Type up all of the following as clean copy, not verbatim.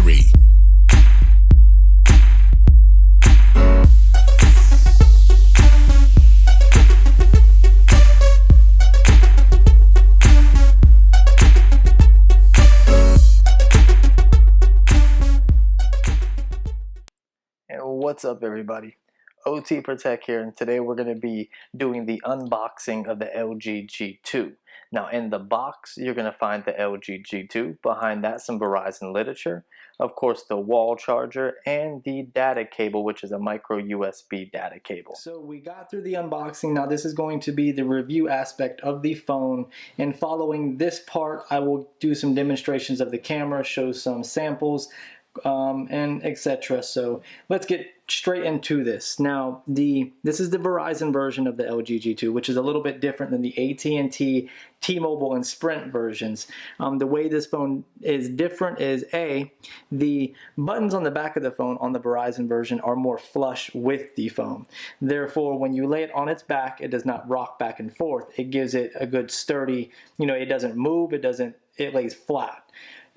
battery. What's up, everybody? OT for Tech here, and today we're going to be doing the unboxing of the LG G2. Now, in the box, you're going to find the LG G2. Behind that, some Verizon literature, of course, the wall charger, and the data cable, which is a micro USB data cable. So we got through the unboxing. Now, this is going to be the review aspect of the phone, and following this part, I will do some demonstrations of the camera, show some samples, and etc. So let's get straight into this. Now, this is the Verizon version of the LG G2, which is a little bit different than the AT&T, T-Mobile, and Sprint versions. The way this phone is different is the buttons on the back of the phone on the Verizon version are more flush with the phone. Therefore, when you lay it on its back, it does not rock back and forth. It gives it a good sturdy, it doesn't move, it lays flat.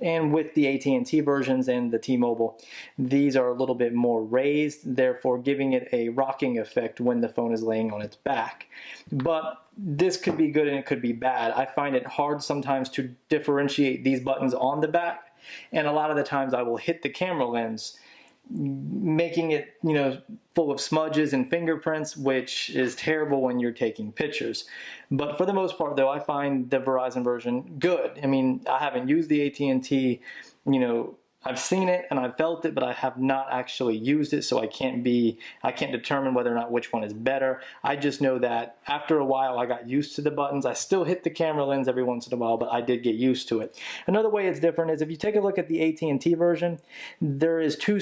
And with the AT&T versions and the T-Mobile, these are a little bit more raised, therefore giving it a rocking effect when the phone is laying on its back. But this could be good and it could be bad. I find it hard sometimes to differentiate these buttons on the back, and a lot of the times I will hit the camera lens, making it full of smudges and fingerprints, which is terrible when you're taking pictures. But for the most part, though, I find the Verizon version good. I mean, I haven't used the AT&T, I've seen it and I've felt it, but I have not actually used it, so I can't determine whether or not which one is better. I just know that after a while I got used to the buttons. I still hit the camera lens every once in a while, but I did get used to it. Another way it's different is if you take a look at the AT&T version, there's two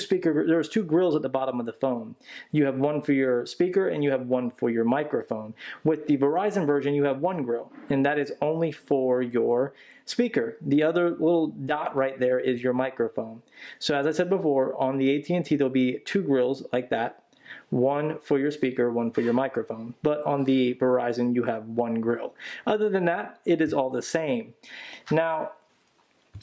grills at the bottom of the phone. You have one for your speaker and you have one for your microphone. With the Verizon version, you have one grill, and that is only for your speaker. The other little dot right there is your microphone. So as I said before, on the AT&T there'll be two grills like that, one for your speaker, one for your microphone. But on the Verizon you have one grill. Other than that, it is all the same. Now,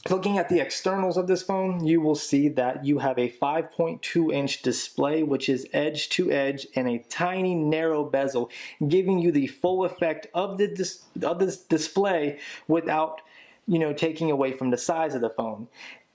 looking at the externals of this phone, you will see that you have a 5.2-inch display, which is edge to edge, and a tiny narrow bezel, giving you the full effect of this display without taking away from the size of the phone.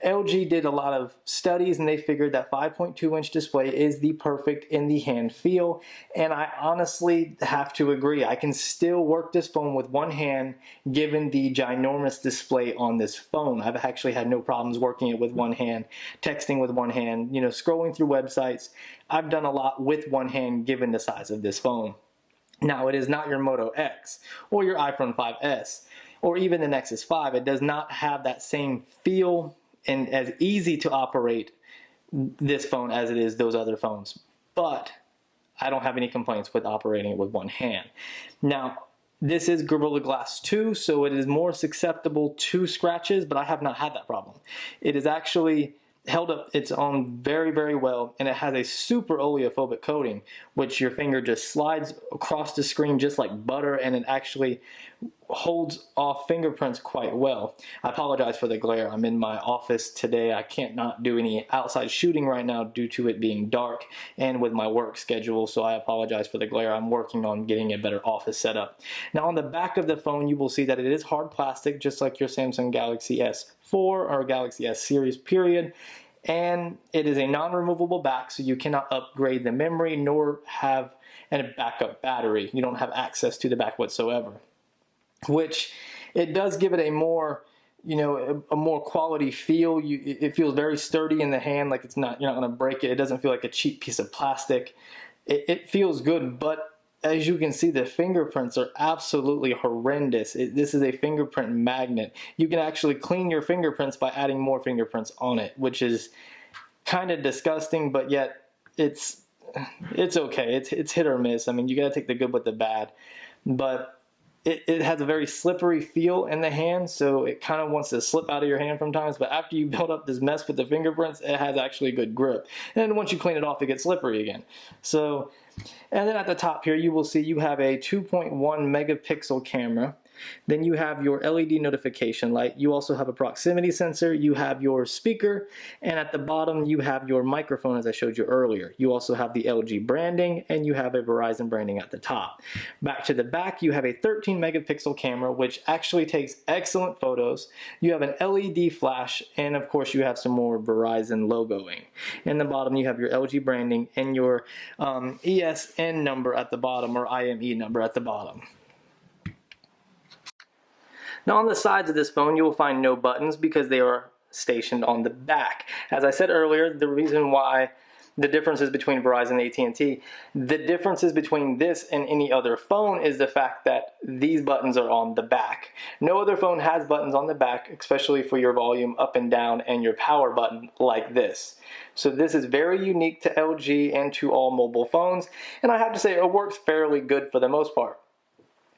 LG did a lot of studies and they figured that 5.2-inch display is the perfect in the hand feel, and I honestly have to agree. I can still work this phone with one hand given the ginormous display on this phone. I've actually had no problems working it with one hand, texting with one hand, scrolling through websites. I've done a lot with one hand given the size of this phone. Now, it is not your Moto X or your iPhone 5S or even the Nexus 5. It does not have that same feel and as easy to operate this phone as it is those other phones. But I don't have any complaints with operating it with one hand. Now, this is Gorilla Glass 2, so it is more susceptible to scratches, but I have not had that problem. It is actually held up its own very, very well, and it has a super oleophobic coating, which your finger just slides across the screen just like butter, and it actually holds off fingerprints quite well. I apologize for the glare. I'm in my office today. I can't not do any outside shooting right now due to it being dark and with my work schedule, so I apologize for the glare. I'm working on getting a better office setup. Now, on the back of the phone, you will see that it is hard plastic, just like your Samsung Galaxy S4 or Galaxy S series period. And it is a non-removable back, so you cannot upgrade the memory nor have a backup battery. You don't have access to the back whatsoever, which it does give it a more, a more quality feel. It feels very sturdy in the hand, like you're not going to break it. It doesn't feel like a cheap piece of plastic. It feels good, but as you can see, the fingerprints are absolutely horrendous. This is a fingerprint magnet. You can actually clean your fingerprints by adding more fingerprints on it, which is kind of disgusting, but yet it's okay. It's hit or miss. I mean, you got to take the good with the bad. But it has a very slippery feel in the hand, so it kind of wants to slip out of your hand sometimes, but after you build up this mess with the fingerprints, it has actually good grip. And then once you clean it off, it gets slippery again. So, and then at the top here, you will see you have a 2.1 megapixel camera, Then you have your LED notification light. You also have a proximity sensor. You have your speaker. And at the bottom, you have your microphone, as I showed you earlier. You also have the LG branding, and you have a Verizon branding at the top. Back to the back, you have a 13 megapixel camera, which actually takes excellent photos. You have an LED flash, and of course, you have some more Verizon logoing. In the bottom, you have your LG branding and your ESN number at the bottom, or IME number at the bottom. Now on the sides of this phone, you will find no buttons because they are stationed on the back. As I said earlier, the reason why the differences between Verizon and AT&T, the differences between this and any other phone is the fact that these buttons are on the back. No other phone has buttons on the back, especially for your volume up and down and your power button like this. So this is very unique to LG and to all mobile phones, and I have to say it works fairly good for the most part.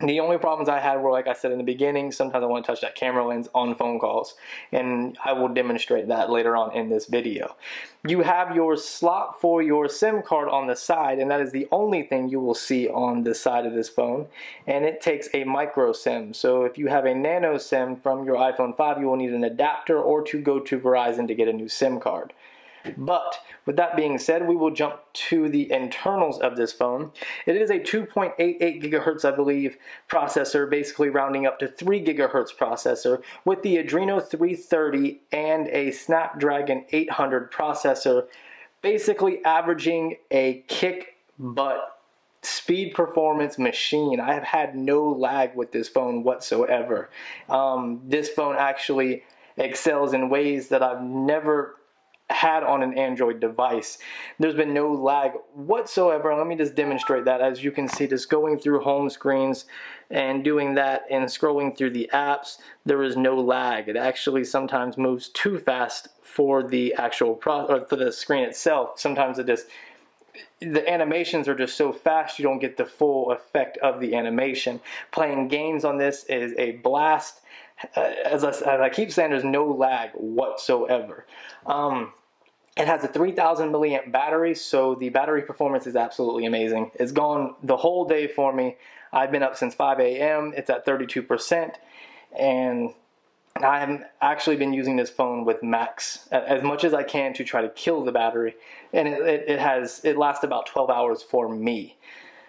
The only problems I had were, like I said in the beginning, sometimes I want to touch that camera lens on phone calls, and I will demonstrate that later on in this video. You have your slot for your SIM card on the side, and that is the only thing you will see on the side of this phone, and it takes a micro SIM. So if you have a nano SIM from your iPhone 5, you will need an adapter or to go to Verizon to get a new SIM card. But with that being said, we will jump to the internals of this phone. It is a 2.88 gigahertz, I believe, processor, basically rounding up to 3 gigahertz processor with the Adreno 330 and a Snapdragon 800 processor, basically averaging a kick butt speed performance machine. I have had no lag with this phone whatsoever. This phone actually excels in ways that I've never had on an Android device. There's been no lag whatsoever. Let me just demonstrate that. As you can see, just going through home screens and doing that and scrolling through the apps, there is no lag. It actually sometimes moves too fast for the actual for the screen itself. Sometimes the animations are just so fast you don't get the full effect of the animation. Playing games on this is a blast. As I keep saying, there's no lag whatsoever. It has a 3,000 milliamp battery, so the battery performance is absolutely amazing. It's gone the whole day for me. I've been up since 5 a.m. It's at 32%, and I have actually been using this phone with max as much as I can to try to kill the battery, and it lasts about 12 hours for me.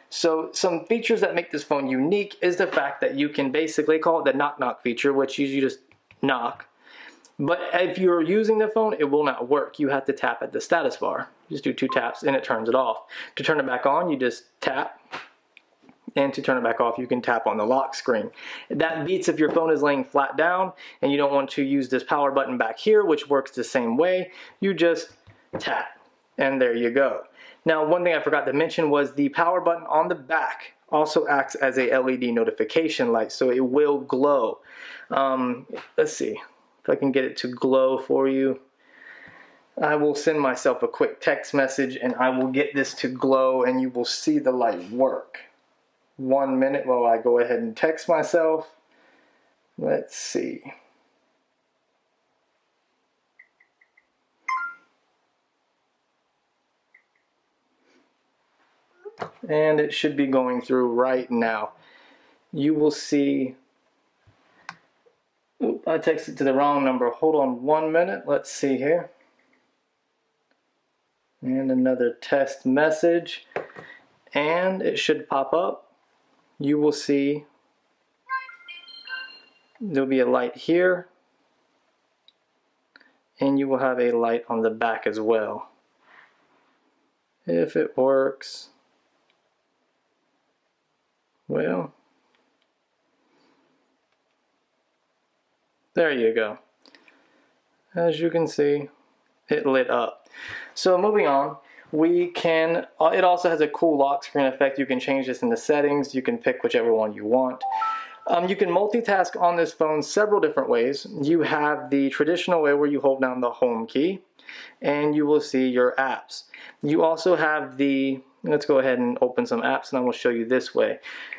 So some features that make this phone unique is the fact that you can basically call it the knock knock feature, which you just knock. But if you're using the phone, it will not work. You have to tap at the status bar. You just do 2 taps and it turns it off. To turn it back on, you just tap. And to turn it back off, you can tap on the lock screen. That beats if your phone is laying flat down and you don't want to use this power button back here, which works the same way. You just tap, and there you go. Now, one thing I forgot to mention was the power button on the back also acts as a LED notification light, so it will glow. Let's see if I can get it to glow for you. I will send myself a quick text message and I will get this to glow and you will see the light work. 1 minute while I go ahead and text myself. Let's see. And it should be going through right now. You will see. Oop, I texted to the wrong number. Hold on 1 minute. Let's see here. And another test message. And it should pop up. You will see there'll be a light here. And you will have a light on the back as well. If it works. Well, there you go. As you can see, it lit up. So moving on, we can, it also has a cool lock screen effect. You can change this in the settings. You can pick whichever one you want. You can multitask on this phone several different ways. You have the traditional way where you hold down the home key and you will see your apps. You also have the, let's go ahead and open some apps and I will show you this way.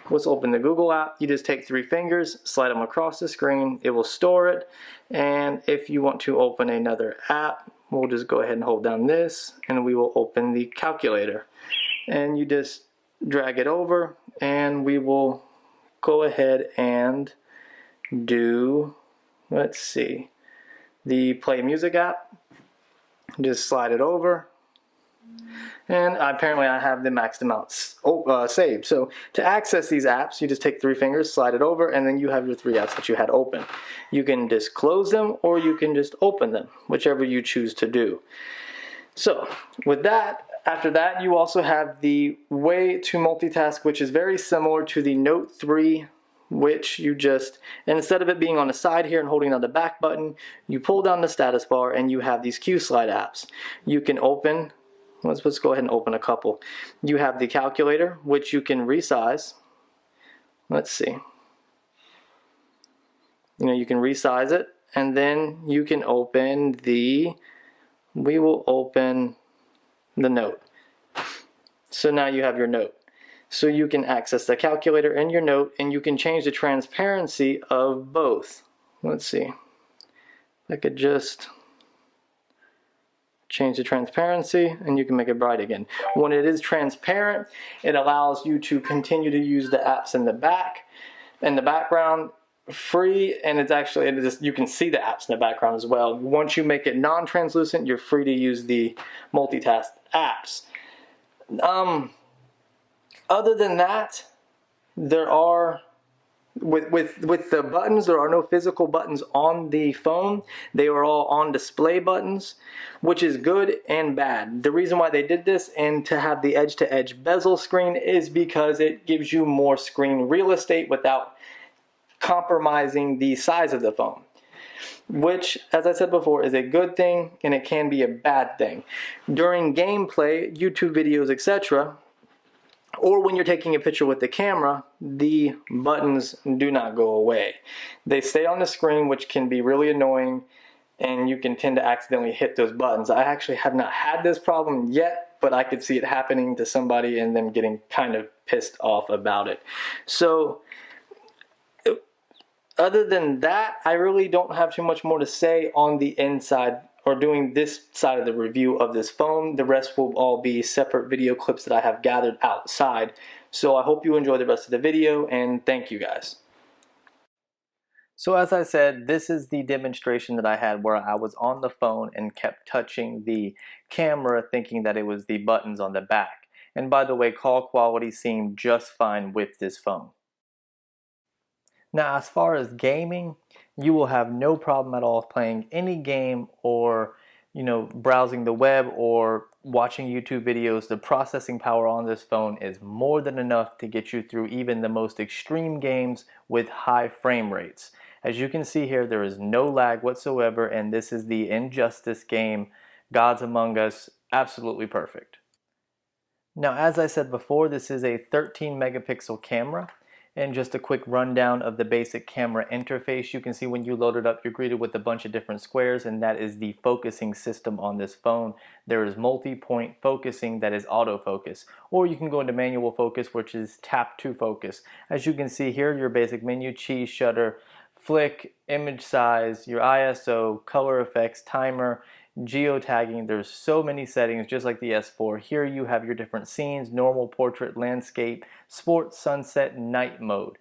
Let's open the Google app. You just take 3 fingers, slide them across the screen. It will store it. And if you want to open another app, we'll just go ahead and hold down this and we will open the calculator. And you just drag it over and we will go ahead and do, let's see, the play music app. Just slide it over. And apparently I have the maxed amounts saved. So to access these apps, you just take 3 fingers, slide it over, and then you have your 3 apps that you had open. You can just close them or you can just open them, whichever you choose to do. So with that, after that, you also have the way to multitask, which is very similar to the Note 3, which you just, instead of it being on the side here and holding down the back button, you pull down the status bar and you have these Q slide apps. You can open, let's go ahead and open a couple. You have the calculator, which you can resize. Let's see. You can resize it, and then you can open we will open the note. So now you have your note. So you can access the calculator in your note, and you can change the transparency of both. Let's see. I could just change the transparency, and you can make it bright again. When it is transparent, it allows you to continue to use the apps in the background free, and you can see the apps in the background as well. Once you make it non-translucent, you're free to use the multitask apps. Other than that, there are with the buttons, there are no physical buttons on the phone. They are all on display buttons, which is good and bad. The reason why they did this and to have the edge-to-edge bezel screen is because it gives you more screen real estate without compromising the size of the phone, which, as I said before, is a good thing and it can be a bad thing. During gameplay, YouTube videos, etc., or when you're taking a picture with the camera, the buttons do not go away. They stay on the screen, which can be really annoying, and you can tend to accidentally hit those buttons. I actually have not had this problem yet, but I could see it happening to somebody and them getting kind of pissed off about it. So other than that, I really don't have too much more to say on the inside or doing this side of the review of this phone. The rest will all be separate video clips that I have gathered outside. So I hope you enjoy the rest of the video, and thank you guys. So as I said, this is the demonstration that I had where I was on the phone and kept touching the camera thinking that it was the buttons on the back. And by the way, call quality seemed just fine with this phone. Now, as far as gaming, you will have no problem at all playing any game or, browsing the web or watching YouTube videos. The processing power on this phone is more than enough to get you through even the most extreme games with high frame rates. As you can see here, there is no lag whatsoever, and this is the Injustice game, Gods Among Us, absolutely perfect. Now, as I said before, this is a 13 megapixel camera. And just a quick rundown of the basic camera interface. You can see when you load it up, you're greeted with a bunch of different squares, and that is the focusing system on this phone. There is multi-point focusing, that is autofocus. Or you can go into manual focus, which is tap to focus. As you can see here, your basic menu, cheese, shutter, flick, image size, your ISO, color effects, timer, geotagging. There's so many settings, just like the S4. Here you have your different scenes: normal, portrait, landscape, sport, sunset, night mode.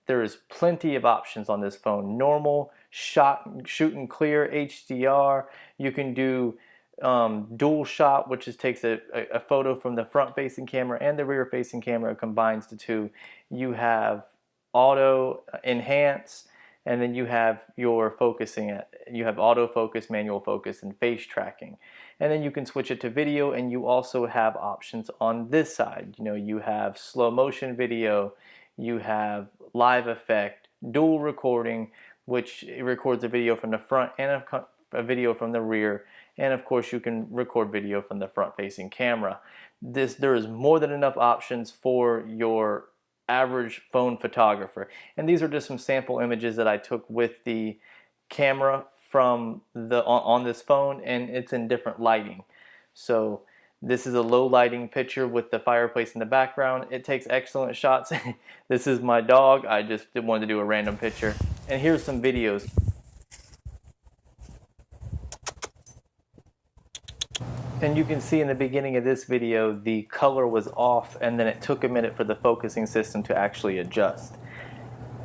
There is plenty of options on this phone. Normal, shoot and clear, HDR. You can do dual shot, which takes a photo from the front facing camera and the rear facing camera, combines the two. You have auto, enhance, and then you have your focusing. You have autofocus, manual focus, and face tracking. And then you can switch it to video, and you also have options on this side. You have slow motion video, you have live effect, dual recording, which records a video from the front and a video from the rear. And of course, you can record video from the front facing camera. There is more than enough options for your average phone photographer. And these are just some sample images that I took with the camera from on this phone, and it's in different lighting. So this is a low lighting picture with the fireplace in the background. It takes excellent shots. This is my dog. I just wanted to do a random picture. And here's some videos. And you can see in the beginning of this video, the color was off, and then it took a minute for the focusing system to actually adjust.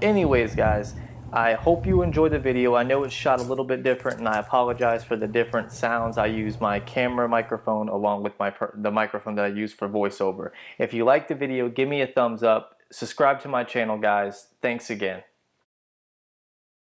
Anyways, guys, I hope you enjoyed the video. I know it's shot a little bit different, and I apologize for the different sounds. I use my camera microphone along with the microphone that I use for voiceover. If you liked the video, give me a thumbs up. Subscribe to my channel, guys. Thanks again.